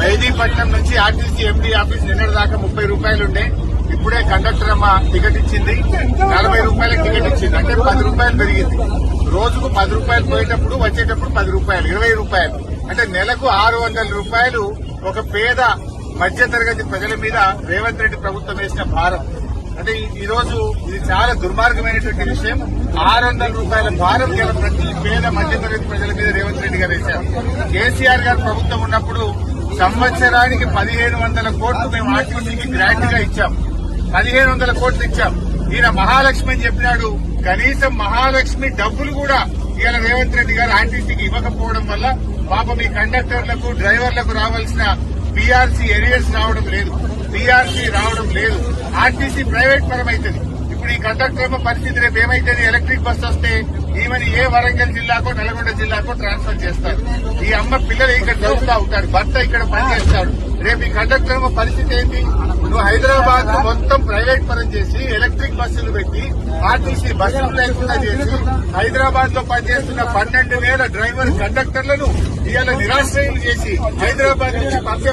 మెహదీపట్నం నుంచి RTC MD office నిన్నటిదాకా 30 రూపాయలుండే. ఇప్పుడే కండక్టర్ అమ్మ టికెట్ ఇచ్చింది, 40 రూపాయలకు టికెట్ ఇచ్చింది. అంటే 10 రూపాయలు పెరిగింది. రోజుకు 10 రూపాయలు పోయేటప్పుడు వచ్చేటప్పుడు 10 రూపాయలు, 20 రూపాయలు. అంటే నెలకు 600 రూపాయలు ఒక పేద మధ్యతరగతి ప్రజల మీద రేవంత్ రెడ్డి ప్రభుత్వం వేసిన భారం. అంటే ఈ రోజు ఇది చాలా దుర్మార్గమైనటువంటి విషయం. 600 రూపాయల భారం గల ప్రతి పేద మధ్యతరగతి ప్రజల మీద రేవంత్ రెడ్డి గారు వేశారు. కేసీఆర్ గారు ప్రభుత్వం ఉన్నప్పుడు సంవత్సరానికి 1500 కోట్లు మేము ఆర్టీసీకి గ్రాంట్ గా ఇచ్చాం. 1500 కోట్లు ఇచ్చాం. ఈయన మహాలక్ష్మి అని చెప్పినాడు. కనీసం మహాలక్ష్మి డబ్బులు కూడా ఇవాళ రేవంత్ రెడ్డి గారు ఆర్టీసీకి ఇవ్వకపోవడం వల్ల పాపం ఈ కండక్టర్లకు డ్రైవర్లకు రావాల్సిన పీఆర్సీ ఎరియర్స్ రావడం లేదు, పీఆర్సీ రావడం లేదు. ఆర్టీసీ ప్రైవేట్ పరం అవుతుంది. ఇప్పుడు ఈ కండక్టర్ పరిస్థితి రేపు ఏమైతుంది? ఎలక్ట్రిక్ బస్ వస్తే ఈమెను ఏ వరంగల్ జిల్లాకో నల్గొండ జిల్లాకో ట్రాన్స్ఫర్ చేస్తారు. ఈ అమ్మ పిల్లలు ఇక్కడ చదువుతా ఉంటారు, భర్త ఇక్కడ పనిచేస్తాడు. రేపు ఈ కండక్టర్ పరిస్థితి ఏంటి? నువ్వు హైదరాబాద్ ను మొత్తం ప్రైవేట్ పరం చేసి ఎలక్ట్రిక్ బస్సులు పెట్టి ఆర్టీసీ బస్సులు లేకుండా చేసి హైదరాబాద్ లో పనిచేస్తున్న 12,000 డ్రైవర్ కండక్టర్లను ఇవాళ నిరాశ్రయం చేసి హైదరాబాద్ నుంచి పంపే